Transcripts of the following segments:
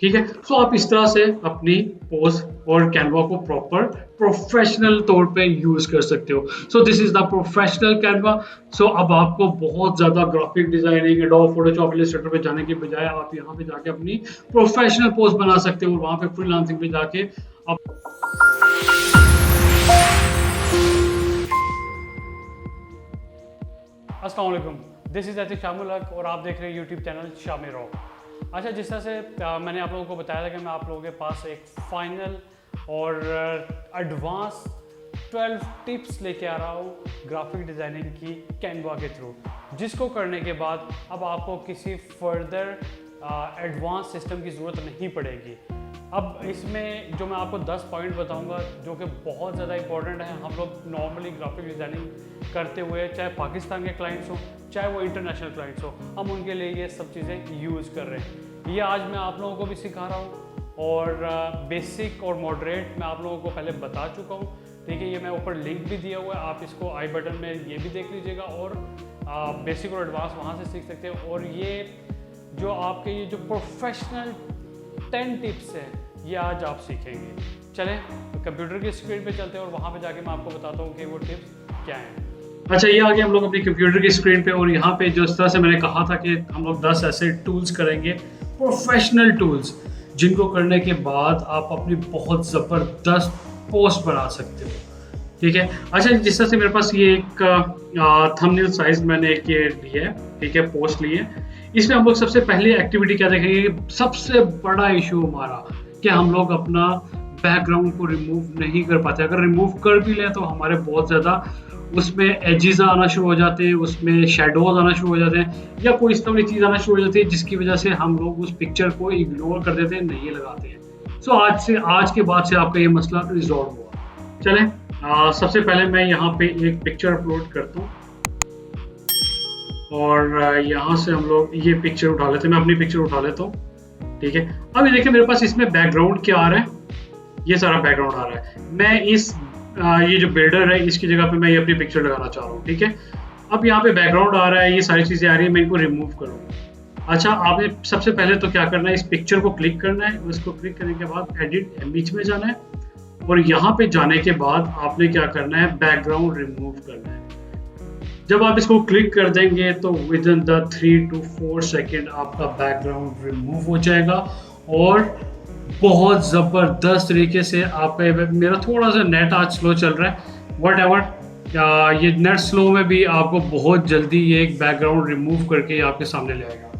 ठीक है। सो आप इस तरह से अपनी पोज और कैनवा को प्रॉपर प्रोफेशनल तौर पे यूज कर सकते हो। So this is the professional Canva. So अब आपको बहुत ज्यादा graphic designing, Adobe Photoshop, Illustrator पे जाने के बजाय आप यहाँ पे जाके अपनी प्रोफेशनल पोज बना सकते हो। वहां पे फ्रीलांसिंग पे जाके आप अस्सलाम वालेकुम, दिस इज़ अतीक शामुल हक और आप देख रहे हैं यूट्यूब चैनल शामी रॉ। अच्छा, जिस तरह से मैंने आप लोगों को बताया था कि मैं आप लोगों के पास एक फाइनल और एडवांस 12 टिप्स लेके आ रहा हूँ ग्राफिक डिज़ाइनिंग की कैनवा के थ्रू, जिसको करने के बाद अब आपको किसी फर्दर एडवांस सिस्टम की ज़रूरत नहीं पड़ेगी। अब इसमें जो मैं आपको 10 पॉइंट बताऊंगा जो कि बहुत ज़्यादा इंपॉर्टेंट है। हम लोग नॉर्मली ग्राफिक डिज़ाइनिंग करते हुए, चाहे पाकिस्तान के क्लाइंट्स हो चाहे वो इंटरनेशनल क्लाइंट्स हो, हम उनके लिए ये सब चीज़ें यूज़ कर रहे हैं। ये आज मैं आप लोगों को भी सिखा रहा हूँ और बेसिक और मॉडरेट मैं आप लोगों को पहले बता चुका हूँ। ठीक है, ये मैं ऊपर लिंक भी दिया हुआ है, आप इसको आई बटन में ये भी देख लीजिएगा और बेसिक और एडवांस वहाँ से सीख सकते हो। और ये जो आपके ये जो प्रोफेशनल 10 टिप्स हैं ये आज आप सीखेंगे। चलें कंप्यूटर की स्क्रीन पे चलते हैं और वहाँ पे जाके मैं आपको बताता हूँ कि वो टिप्स क्या हैं। अच्छा, ये आ गए हम लोग अपनी कंप्यूटर की स्क्रीन पे और यहाँ पे जिस तरह से मैंने कहा था कि हम लोग 10 ऐसे टूल्स करेंगे, प्रोफेशनल टूल्स, जिनको करने के बाद आप अपनी बहुत ज़बरदस्त पोस्ट बना सकते हो। ठीक है। अच्छा, जिस तरह से मेरे पास ये एक थंबनेल साइज मैंने एक ये लिया है, ठीक है, पोस्ट ली है। इसमें हम लोग सबसे पहले एक्टिविटी क्या देखेंगे, सबसे बड़ा इशू हमारा कि हम लोग अपना बैकग्राउंड को रिमूव नहीं कर पाते। अगर रिमूव कर भी लें तो हमारे बहुत ज़्यादा उसमें एजेस आना शुरू हो जाते हैं, उसमें शेडोज आना शुरू हो जाते हैं, या कोई इस तरह की चीज़ आना शुरू हो जाती है जिसकी वजह से हम लोग उस पिक्चर को इग्नोर कर देते हैं, नहीं लगाते हैं। सो आज के बाद से आपका ये मसला रिजॉल्व हुआ। चलें, सबसे पहले मैं यहाँ पे एक पिक्चर अपलोड करता हूँ और यहाँ से हम लोग ये पिक्चर उठा लेते हैं। मैं अपनी पिक्चर उठा लेता हूँ। ठीक है। अब ये देखिए मेरे पास इसमें बैकग्राउंड क्या आ रहा है, ये सारा बैकग्राउंड आ रहा है। मैं ये जो बिल्डर है इसकी जगह पे मैं ये अपनी पिक्चर लगाना चाह रहा हूँ। ठीक है। अब यहाँ पे बैकग्राउंड आ रहा है, ये सारी चीज़ें आ रही है, मैं इनको रिमूव करूँगा। अच्छा, आपने सबसे पहले तो क्या करना है, इस पिक्चर को क्लिक करना है। उसको क्लिक करने के बाद एडिट इमेज में जाना है और यहाँ पे जाने के बाद आपने क्या करना है, बैकग्राउंड रिमूव करना है। जब आप इसको क्लिक कर देंगे तो with in the 3 to 4 second आपका बैकग्राउंड रिमूव हो जाएगा और बहुत ज़बरदस्त तरीके से आपका, मेरा थोड़ा सा नेट आज स्लो चल रहा है, वट एवर, ये नेट स्लो में भी आपको बहुत जल्दी ये एक बैकग्राउंड रिमूव करके आपके सामने ले आएगा।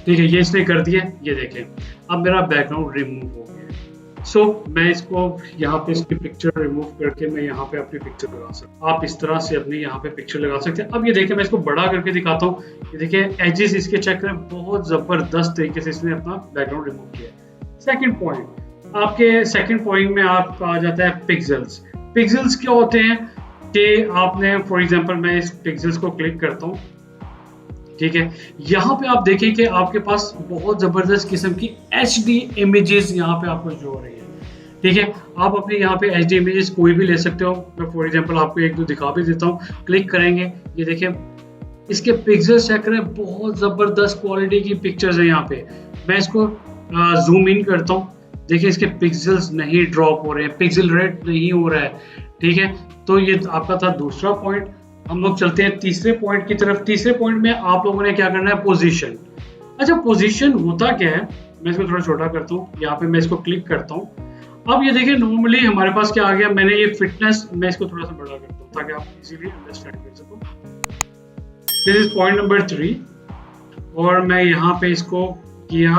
ठीक है, ये इसने कर दिया, ये देखें अब मेरा बैकग्राउंड रिमूव हो गया। सो मैं इसको यहाँ पे इसकी पिक्चर रिमूव करके मैं यहाँ पे अपनी पिक्चर लगा सकता हूँ। आप इस तरह से अपनी यहाँ पे पिक्चर लगा सकते हैं। अब ये देखिए मैं इसको बड़ा करके दिखाता हूँ। ये देखिए एजेस इसके चेक करें, बहुत ज़बरदस्त तरीके से इसने अपना बैकग्राउंड रिमूव किया। सेकंड पॉइंट, आपके सेकंड पॉइंट में आप आ जाता है पिक्सेल्स। पिक्सेल्स क्या होते हैं कि आपने फॉर एग्जांपल मैं इस पिक्सेल्स को क्लिक करता हूँ। ठीक है, यहाँ पे आप देखें कि आपके पास बहुत ज़बरदस्त किस्म की HD इमेजेस यहाँ पे आपको शो हो रही है। ठीक है, आप अपने यहाँ पे HD इमेजेस कोई भी ले सकते हो। मैं फॉर एग्जांपल आपको एक दो दिखा भी देता हूँ। क्लिक करेंगे, ये देखिए इसके पिक्सेल्स चेक करें, बहुत ज़बरदस्त क्वालिटी की पिक्चर्स है यहाँ पे। मैं इसको जूम इन करता हूँ, देखिए इसके पिक्सेल्स नहीं ड्रॉप हो रहे हैं, पिक्सल रेट नहीं हो रहा है। ठीक है, तो ये आपका था दूसरा पॉइंट। हम लोग चलते हैं तीसरे पॉइंट की तरफ। तीसरे पॉइंट में आप लोगों ने क्या करना है, पोजीशन। अच्छा, पोजीशन होता क्या है, मैं इसको थोड़ा छोटा करता हूँ, यहाँ पे मैं इसको क्लिक करता हूँ। अब ये देखिए नॉर्मली हमारे पास क्या आ गया, मैंने ये फिटनेस, मैं इसको थोड़ा सा बड़ा करता हूँ ताकि आप इजीली अंडरस्टैंड कर सको। दिस इज पॉइंट नंबर 3 और मैं यहाँ पे इसको किया।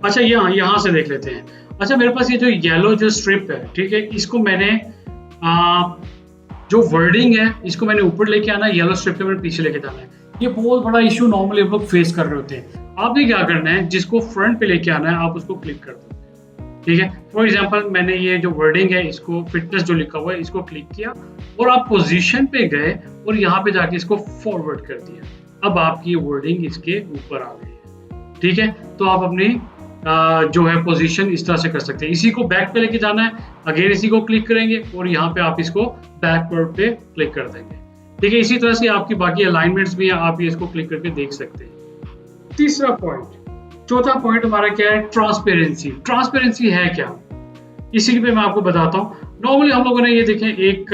अच्छा, यहाँ से देख लेते हैं। अच्छा, मेरे पास ये जो येलो जो स्ट्रिप है, ठीक है, इसको मैंने जो वर्डिंग है इसको मैंने ऊपर लेके आना है, येलो स्ट्रिप को मैंने पीछे लेके जाना है। ये बहुत बड़ा इशू नॉर्मली हम लोग फेस कर रहे होते हैं। आपने क्या करना है, जिसको फ्रंट पे लेके आना है आप उसको क्लिक कर दो। ठीक है, फॉर एग्जांपल मैंने ये जो वर्डिंग है इसको, फिटनेस जो लिखा हुआ है, इसको क्लिक किया और आप पोजीशन पे गए और यहाँ पे जाके इसको फॉरवर्ड कर दिया। अब आपकी वर्डिंग इसके ऊपर आ गई है। ठीक है, तो आप अपनी जो है पोजीशन इस तरह से कर सकते हैं। इसी को बैक पे लेके जाना है, अगेन इसी को क्लिक करेंगे और यहाँ पे आप इसको बैकवर्ड पे क्लिक कर देंगे। ठीक है, इसी तरह से आपकी बाकी अलाइनमेंट्स भी हैं, आप ये इसको क्लिक करके देख सकते हैं। तीसरा पॉइंट, चौथा पॉइंट हमारा क्या है, ट्रांसपेरेंसी। ट्रांसपेरेंसी है क्या, इसी पे मैं आपको बताता हूँ। नॉर्मली हम लोगों ने ये देखें एक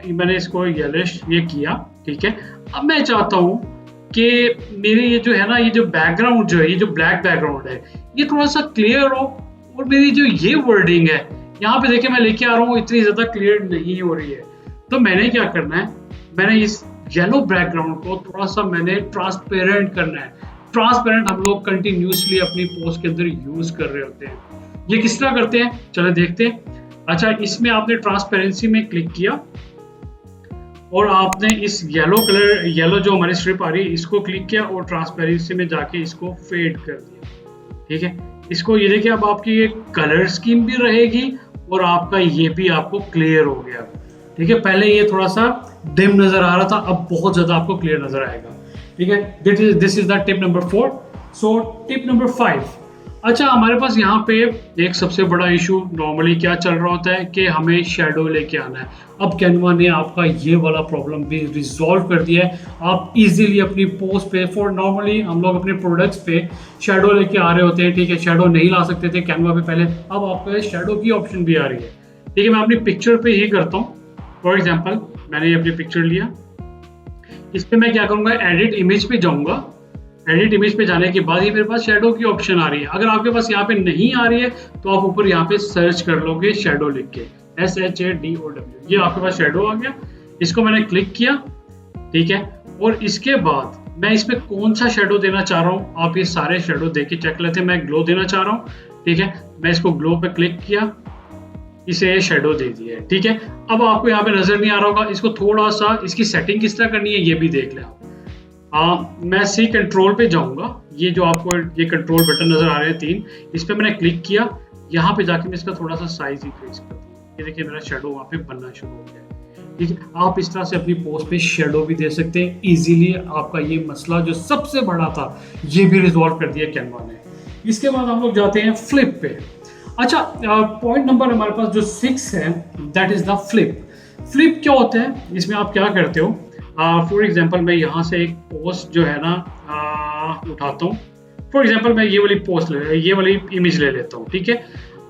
मैंने इसको येलोइश ये किया, ठीक है। अब मैं चाहता हूँ कि मेरे ये जो है ना, ये जो बैकग्राउंड जो है, ये जो ब्लैक बैकग्राउंड है, ये थोड़ा सा क्लियर हो, और मेरी जो ये वर्डिंग है यहाँ पे देखिए मैं लेके आ रहा हूँ, इतनी ज्यादा क्लियर नहीं हो रही है। तो मैंने क्या करना है, मैंने इस येलो बैकग्राउंड को थोड़ा सा मैंने ट्रांसपेरेंट करना है। ट्रांसपेरेंट हम लोग कंटिन्यूसली अपनी पोस्ट के अंदर यूज कर रहे होते हैं। ये किस तरह करते हैं, चलो देखते हैं। अच्छा, इसमें आपने ट्रांसपेरेंसी में क्लिक किया और आपने इस येलो कलर, येलो जो हमारी स्ट्रिप आ रही है, इसको क्लिक किया और ट्रांसपेरेंसी में जाके इसको फेड कर दिया, ठीक है। इसको ये देखिए, अब आपकी ये कलर स्कीम भी रहेगी और आपका ये भी आपको क्लियर हो गया, ठीक है। पहले ये थोड़ा सा डिम नजर आ रहा था, अब बहुत ज्यादा आपको क्लियर नजर आएगा, ठीक है। This is the tip number 4। So tip number 5, अच्छा हमारे पास यहाँ पे एक सबसे बड़ा इशू नॉर्मली क्या चल रहा होता है कि हमें शेडो लेके आना है। अब कैनवा ने आपका ये वाला प्रॉब्लम भी रिजॉल्व कर दिया है। आप इजीली अपनी पोस्ट पे, फॉर नॉर्मली हम लोग अपने प्रोडक्ट्स पे शेडो लेके आ रहे होते हैं, ठीक है। शेडो नहीं ला सकते थे कैनवा पे पहले, अब आपको शेडो की ऑप्शन भी आ रही है, ठीक है। मैं अपनी पिक्चर पे ही करता हूँ। फॉर एग्जाम्पल मैंने ये अपनी पिक्चर लिया, इस पर मैं क्या करूँगा, एडिट इमेज पे जाऊँगा। एडिट इमेज पे जाने के बाद ही मेरे पास शेडो की ऑप्शन आ रही है। अगर आपके पास यहाँ पे नहीं आ रही है तो आप ऊपर यहाँ पे सर्च कर लोगे शेडो लिख के, SHADOW, ये आपके पास शेडो आ गया। इसको मैंने क्लिक किया, ठीक है। और इसके बाद मैं इसमें कौन सा शेडो देना चाह रहा हूँ, आप ये सारे शेडो देके चेक लेते हैं। मैं ग्लो देना चाह रहा हूँ, ठीक है। मैं इसको ग्लो पे क्लिक किया, इसे शेडो दे दिया है, ठीक है। अब आपको यहाँ पे नजर नहीं आ रहा होगा, इसको थोड़ा सा इसकी सेटिंग किस तरह करनी है ये भी देख लें आप। मैं सी कंट्रोल पे जाऊंगा, ये जो आपको ये कंट्रोल बटन नजर आ रहे हैं 3, इस पे मैंने क्लिक किया। यहाँ पे जाके मैं इसका थोड़ा सा साइज इंक्रीज करता हूँ, ये देखिए मेरा शेडो वहाँ पे बनना शुरू हो गया, ठीक है। आप इस तरह से अपनी पोस्ट पे शेडो भी दे सकते हैं इजीली। आपका ये मसला जो सबसे बड़ा था ये भी रिजॉल्व कर दिया कैनवा ने। इसके बाद हम लोग जाते हैं फ्लिप पे। अच्छा, पॉइंट नंबर हमारे पास जो 6 है, that is the flip. Flip क्या होता है, इसमें आप क्या करते हो, फॉर एग्जाम्पल मैं यहाँ से एक पोस्ट जो है ना उठाता हूँ। फॉर एग्जाम्पल मैं ये वाली इमेज ले लेता हूँ, ठीक है।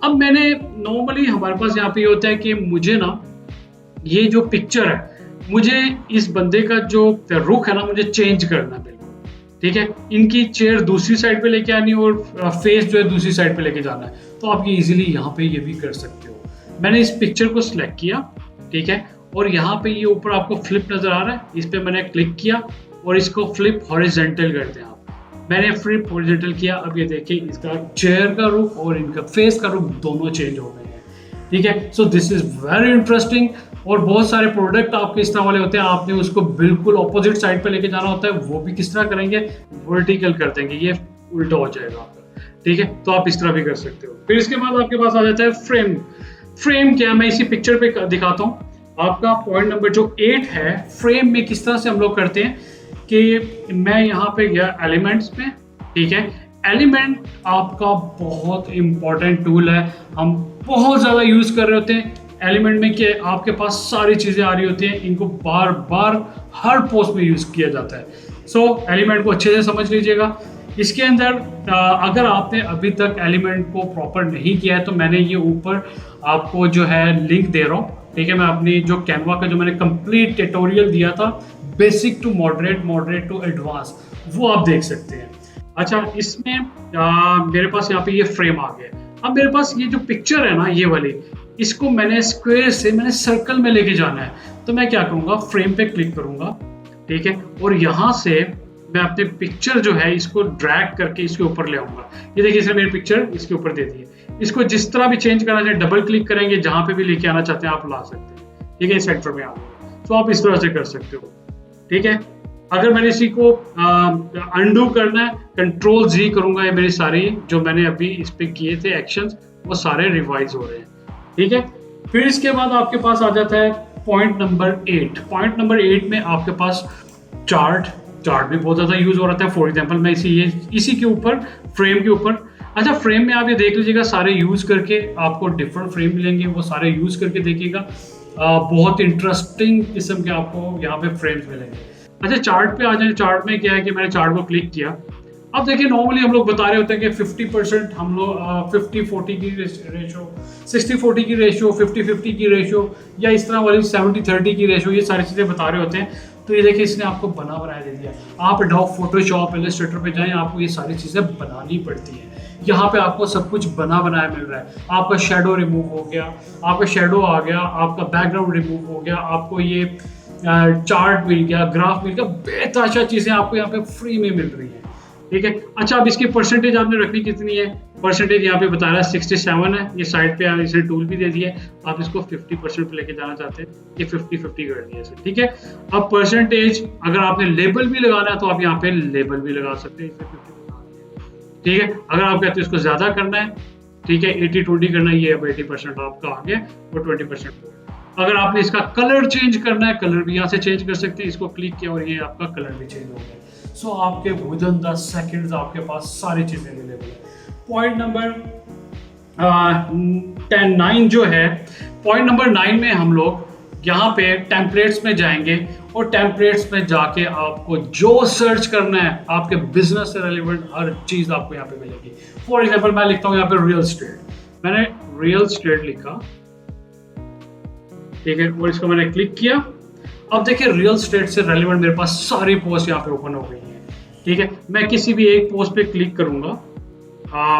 अब मैंने नॉर्मली हमारे पास यहाँ पे ये होता है कि मुझे ना ये जो पिक्चर है, मुझे इस बंदे का जो रुख है ना मुझे चेंज करना है बिल्कुल, ठीक है। इनकी चेयर दूसरी साइड पे लेके आनी और फेस जो है दूसरी साइड पे लेके जाना है। तो आप ये इजीली यहाँ पे ये भी कर सकते हो। मैंने इस पिक्चर को सिलेक्ट किया, ठीक है। और यहाँ पे ये ऊपर आपको फ्लिप नजर आ रहा है, इस पे मैंने क्लिक किया और इसको फ्लिप हॉरिजॉन्टल कर दिया। मैंने फ्लिप हॉरिजॉन्टल किया, अब ये देखिए इसका चेयर का रुख और इनका फेस का रुख दोनों चेंज हो गए हैं, ठीक है। सो दिस इज वेरी इंटरेस्टिंग। और बहुत सारे प्रोडक्ट आपके इस तरह वाले होते हैं, आपने उसको बिल्कुल ऑपोजिट साइड पे लेके जाना होता है, वो भी किस तरह करेंगे, वर्टिकल कर देंगे, ये उल्टा हो जाएगा आपका, ठीक है। तो आप इस तरह भी कर सकते हो। फिर इसके बाद आपके पास आ जाता है फ्रेम। फ्रेम क्या, मैं इसी पिक्चर पे दिखाता हूँ आपका। पॉइंट नंबर जो 8 है, फ्रेम में किस तरह से हम लोग करते हैं कि मैं यहाँ पे गया एलिमेंट्स पे, ठीक है। एलिमेंट आपका बहुत इंपॉर्टेंट टूल है, हम बहुत ज्यादा यूज कर रहे होते हैं। एलिमेंट में क्या, आपके पास सारी चीजें आ रही होती हैं, इनको बार बार हर पोस्ट में यूज किया जाता है। सो एलिमेंट को अच्छे से समझ लीजिएगा। इसके अंदर अगर आपने अभी तक एलिमेंट को प्रॉपर नहीं किया है तो मैंने ये ऊपर आपको जो है लिंक दे रहा हूँ, ठीक है। मैं अपनी जो कैनवा का जो मैंने कंप्लीट ट्यूटोरियल दिया था, basic to moderate, moderate to advance, वो आप देख सकते हैं। अच्छा, इसमें मेरे पास यहाँ पे ये फ्रेम आ गया। अब मेरे पास ये जो पिक्चर है ना, ये वाली, इसको मैंने स्क्वायर से मैंने सर्कल में लेके जाना है। तो मैं क्या करूँगा, फ्रेम पे क्लिक करूँगा, ठीक है। और यहाँ से मैं अपने पिक्चर जो है इसको ड्रैग करके इसके ऊपर ले आऊंगा। ये देखिए इसने मेरी पिक्चर इसके ऊपर दे दी है। इसको जिस तरह भी चेंज करना चाहे डबल क्लिक करेंगे, जहां पे भी लेके आना चाहते हैं आप ला सकते हैं, ठीक है। सेंटर में आ गए तो आप इस तरह से कर सकते हो, ठीक है। अगर मैंने इसी को अनडू करना है, कंट्रोल जी करूंगा, ये मेरी सारी जो मैंने अभी इस पे किए थे एक्शंस वो सारे रिवाइज हो रहे हैं, ठीक है। फिर इसके बाद आपके पास आ जाता है पॉइंट नंबर 8। पॉइंट नंबर 8 में आपके पास चार्ट भी बहुत ज्यादा यूज हो रहा है। फॉर एग्जांपल मैं इसी के ऊपर, फ्रेम के ऊपर, अच्छा फ्रेम में आप ये देख लीजिएगा, सारे यूज करके आपको डिफरेंट फ्रेम मिलेंगे, वो सारे यूज करके देखिएगा। बहुत इंटरेस्टिंग किस्म के आपको यहाँ पे फ्रेम्स मिलेंगे। अच्छा, चार्ट पे आ जाए। चार्ट में क्या है कि मैंने चार्ट को क्लिक किया अब देखिए नॉर्मली हम लोग बता रहे होते हैं कि 50% हम लोग 50-40 की रेशो, 60-40 की रेशो, 50-50 की रेशो, या इस तरह वाली 70-30 की रेशो, ये सारी चीज़ें बता रहे होते हैं। तो ये देखिए इसने आपको बना बनाया दे दिया। आप एडोब फोटोशॉप, इलस्ट्रेटर पे जाएं, आपको ये सारी चीज़ें बनानी पड़ती हैं। यहाँ पे आपको सब कुछ बना बनाया मिल रहा है। आपका शेडो रिमूव हो गया, आपका शेडो आ गया, आपका बैकग्राउंड रिमूव हो गया, आपको ये चार्ट मिल गया, ग्राफ मिल गया, बेताशा चीज़ें आपको यहाँ पे फ्री में मिल रही हैं। ठीक है। अच्छा, अब इसकी परसेंटेज आपने रखनी कितनी है? परसेंटेज यहाँ पे बता रहा है 67 है। ये साइड पे इसे टूल भी दे दिया है। आप इसको 50% पे लेके जाना चाहते हैं, ये 50-50 कर दिया इसे। ठीक है। अब परसेंटेज अगर आपने लेबल भी लगाना है तो आप यहाँ पे लेबल भी लगा सकते हैं, इसे 50। ठीक है। अगर आप कहते हैं इसको ज्यादा करना है, ठीक है, 80-20 करना है, ये अब 80% आपका आ गया और 20%। अगर आपने इसका कलर चेंज करना है, कलर भी यहाँ से चेंज कर सकते हैं। इसको क्लिक किया और ये आपका कलर भी चेंज हो गया। सो आपके विदिन 10 सेकेंड्स आपके पास सारी चीजें अवेलेबल है। पॉइंट नंबर 9 जो है, पॉइंट नंबर 9 में हम लोग यहाँ पे टेम्पलेट्स में जाएंगे और टेम्पलेट्स में जाके आपको जो सर्च करना है, आपके बिजनेस से रिलेवेंट हर चीज आपको यहाँ पे मिलेगी। फॉर एग्जाम्पल मैं लिखता हूँ यहाँ पे रियल एस्टेट, मैंने रियल एस्टेट लिखा, ठीक है, और इसको मैंने क्लिक किया। अब देखिए रियल एस्टेट से रेलेवेंट मेरे पास सारी पोस्ट यहाँ पे ओपन हो गई हैं। ठीक है। मैं किसी भी एक पोस्ट पे क्लिक करूंगा,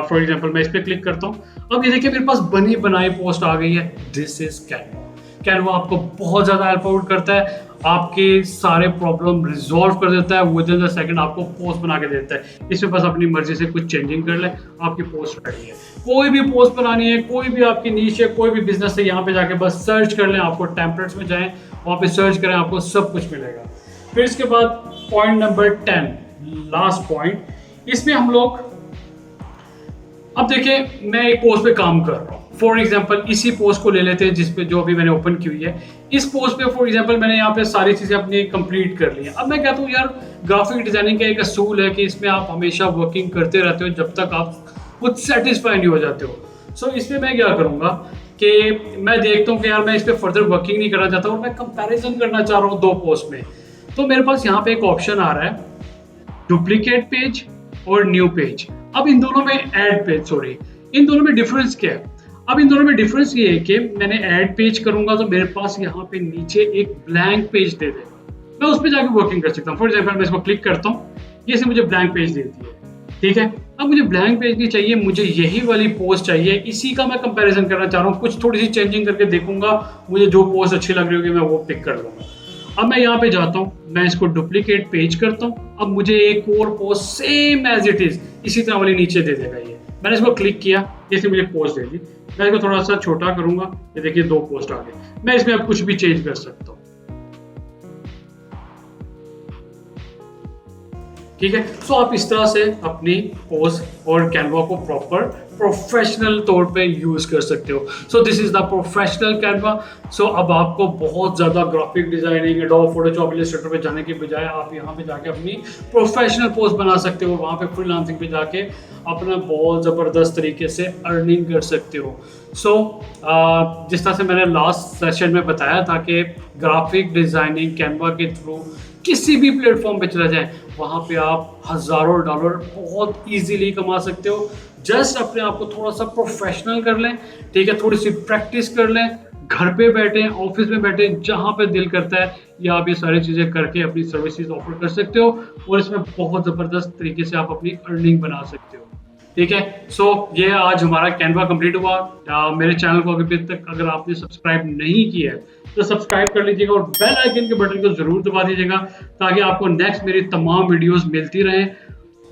फॉर एग्जांपल मैं इस पे क्लिक करता हूँ। अब ये देखिए मेरे पास बनी बनाई पोस्ट आ गई है। This is Canva. कैनवा आपको बहुत ज्यादा हेल्प आउट करता है, आपके सारे प्रॉब्लम रिजॉल्व कर देता है, विद इन द सेकंड आपको पोस्ट बना के देता है। इसमें बस अपनी मर्जी से कुछ चेंजिंग कर ले, आपकी पोस्ट रेडी है। कोई भी पोस्ट बनानी है, कोई भी आपकी नीश है, कोई भी बिजनेस है, यहाँ पे जाके बस सर्च कर लें, आपको टेम्पलेट्स में जाएं, वहाँ पे सर्च करें, आपको सब कुछ मिलेगा। फिर इसके बाद पॉइंट नंबर 10, लास्ट पॉइंट, इसमें हम लोग, अब देखिए मैं एक पोस्ट पे काम कर रहा हूँ। फॉर एग्जाम्पल इसी पोस्ट को ले लेते हैं जिसपे जो अभी मैंने ओपन की हुई है। इस पोस्ट पे फॉर एग्जाम्पल मैंने यहाँ पे सारी चीजें अपनी कंप्लीट कर ली हैं। अब मैं कहता हूँ यार, ग्राफिक डिजाइनिंग का एक असूल है कि इसमें आप हमेशा वर्किंग करते रहते हो जब तक आप खुद सेटिस्फाई नहीं हो जाते हो। सो इसमें मैं क्या करूँगा कि मैं देखता हूँ कि यार मैं इस पर फर्दर वर्किंग नहीं करना चाहता और मैं कंपेरिजन करना चाह रहा हूँ दो पोस्ट में। तो मेरे पास यहाँ पे एक ऑप्शन आ रहा है, डुप्लीकेट पेज और न्यू पेज। अब इन दोनों में ऐड पेज, सॉरी, इन दोनों में डिफरेंस क्या है? अब इन दोनों में डिफरेंस ये है कि मैंने ऐड पेज करूंगा तो मेरे पास यहाँ पे नीचे एक ब्लैंक पेज दे देगा, मैं उस पर जाके वर्किंग कर सकता हूँ। फॉर एग्जाम्पल मैं इसको क्लिक करता हूँ, ये से मुझे ब्लैंक पेज देती है। ठीक है। अब मुझे ब्लैंक पेज नहीं चाहिए, मुझे यही वाली पोस्ट चाहिए, इसी का मैं कंपैरिजन करना चाह रहा हूँ। कुछ थोड़ी सी चेंजिंग करके देखूंगा, मुझे जो पोस्ट अच्छी लग रही होगी मैं वो पिक कर लूंगा। अब मैं यहाँ पे जाता हूँ, मैं इसको डुप्लीकेट पेज करता हूँ। अब मुझे एक और post same as it is इसी तरह वाली नीचे दे देगा। ये मैंने इसको क्लिक किया, जैसे मुझे पोस्ट दे दी। मैं इसको थोड़ा सा छोटा करूंगा, ये देखिए दो पोस्ट आ गए। मैं इसमें अब कुछ भी चेंज कर सकता हूँ। ठीक है। सो आप इस तरह से अपनी पोस्ट और कैनवा को प्रॉपर प्रोफेशनल तौर पे यूज कर सकते हो। So this is the professional Canva. So अब आपको बहुत ज्यादा graphic designing, Adobe Photoshop, Illustrator पे जाने के बजाय आप यहाँ पे जाके अपनी प्रोफेशनल पोस्ट बना सकते हो। वहाँ पे फ्रीलांसिंग पे जाके अपना बहुत जबरदस्त तरीके से अर्निंग कर सकते हो। सो जिस तरह से मैंने लास्ट सेशन में बताया था कि ग्राफिक डिजाइनिंग कैनवा के थ्रू किसी भी प्लेटफॉर्म पे चला जाए, वहाँ पे आप हजारों डॉलर बहुत इजीली कमा सकते हो। जस्ट अपने आप को थोड़ा सा प्रोफेशनल कर लें, ठीक है, थोड़ी सी प्रैक्टिस कर लें, घर पे बैठे, ऑफिस में बैठे, जहाँ पे दिल करता है, या आप ये सारी चीजें करके अपनी सर्विसेज ऑफर कर सकते हो और इसमें बहुत जबरदस्त तरीके से आप अपनी अर्निंग बना सकते हो। ठीक है। सो ये आज हमारा कैनवा कंप्लीट हुआ। मेरे चैनल को अभी तक अगर आपने सब्सक्राइब नहीं किया है तो सब्सक्राइब कर लीजिएगा और बेल आइकन के बटन को जरूर दबा दीजिएगा ताकि आपको नेक्स्ट मेरी तमाम वीडियोस मिलती रहें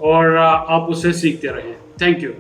और आप उससे सीखते रहें। Thank you.